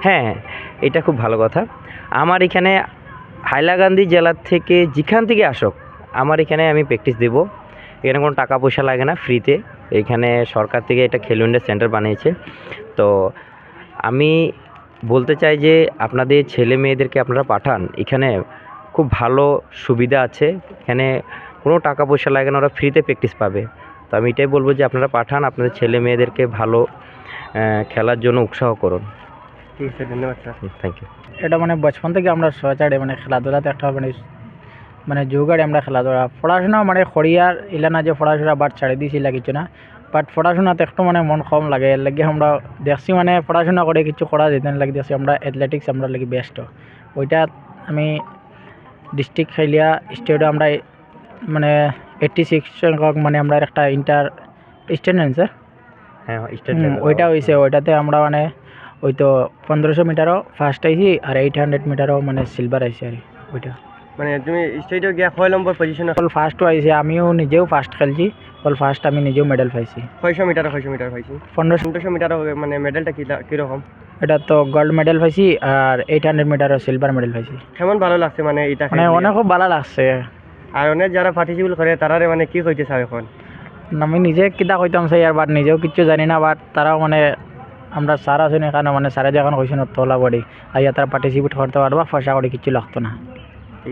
হ্যাঁ, এটা খুব ভালো কথা। আমার এখানে হাইলাকান্দি জেলার থেকে যেখান থেকে আসুক, আমার এখানে আমি প্র্যাকটিস দেবো। এখানে কোনো টাকা পয়সা লাগে না, ফ্রিতে। এখানে সরকার থেকে এটা খেলো ইন্ডিয়া সেন্টার বানিয়েছে। তো আমি বলতে চাই যে আপনাদের ছেলে মেয়েদেরকে আপনারা পাঠান, এখানে খুব ভালো সুবিধা আছে। এখানে কোনো টাকা পয়সা লাগে না, ওরা ফ্রিতে প্র্যাকটিস পাবে। তো আমি এটাই বলবো যে আপনারা পাঠান আপনাদের ছেলে মেয়েদেরকে ভালো খেলার জন্য উৎসাহ করুন। ঠিক আছে, ধন্যবাদ স্যার। Thank you. এটা মানে বচপন থেকে আমরা সোচাড়ে মানে খেলাধুলাতে একটা মানে মানে যোগাড়ে আমরা খেলাধুলা পড়াশোনা মানে খড়িয়ার ইলা না যে পড়াশোনা বাট ছাড়ে দিয়েছিল কিছু না, বাট পড়াশোনাতে একটু মানে মন কম লাগে। এর লাগে আমরা দেখছি মানে পড়াশোনা করে কিছু করা যেতে লাগে দেখছি আমরা অ্যাথলেটিক্স আমরা লাগে বেস্ট। ওইটা আমি ডিস্ট্রিক্ট খেলিয়া স্টেটে আমরা মানে 86 সংখ্যক মানে আমরা একটা ইন্টার স্টেট স্যার হ্যাঁ, ওইটা হয়েছে। ওইটাতে আমরা মানে ওই তো 1500 মিটারও ফার্স্ট আইছি আর 800 মিটারও মানে সিলভার আইছি আর ওইটা। মানে তুমি স্টেটে গিয়া কয় নম্বর পজিশন? অল ফার্স্টও আইছে, আমিও নিজেও ফার্স্ট খেলছি। অল ফার্স্ট আমি নিজেও মেডেল পাইছি। 600 মিটার পাইছি। 1500 মিটার মানে মেডেলটা কীরকম? এটা তো গোল্ড মেডেল পাইছি আর 800 মিটারও সিলভার মেডেল পাইছি। কেমন ভালো লাগছে মানে এটা? মানে অনেক খুব ভালো লাগছে। আর অনেক যারা পার্টিসিপেট করে তারারে মানে কি কইতে চাও এখন? আমি নিজে কিতা কইতাম চাই আর বাট নিজেও কিচ্ছু জানি না, বাট তারাও মানে আমরা স্যার আছেন এখানে মানে স্যারে যখন কইছেন তোলা বডি আইয়া তারা পার্টিসিপেট করতে পারবা, পয়সা করে কিচ্ছু লাগতো না।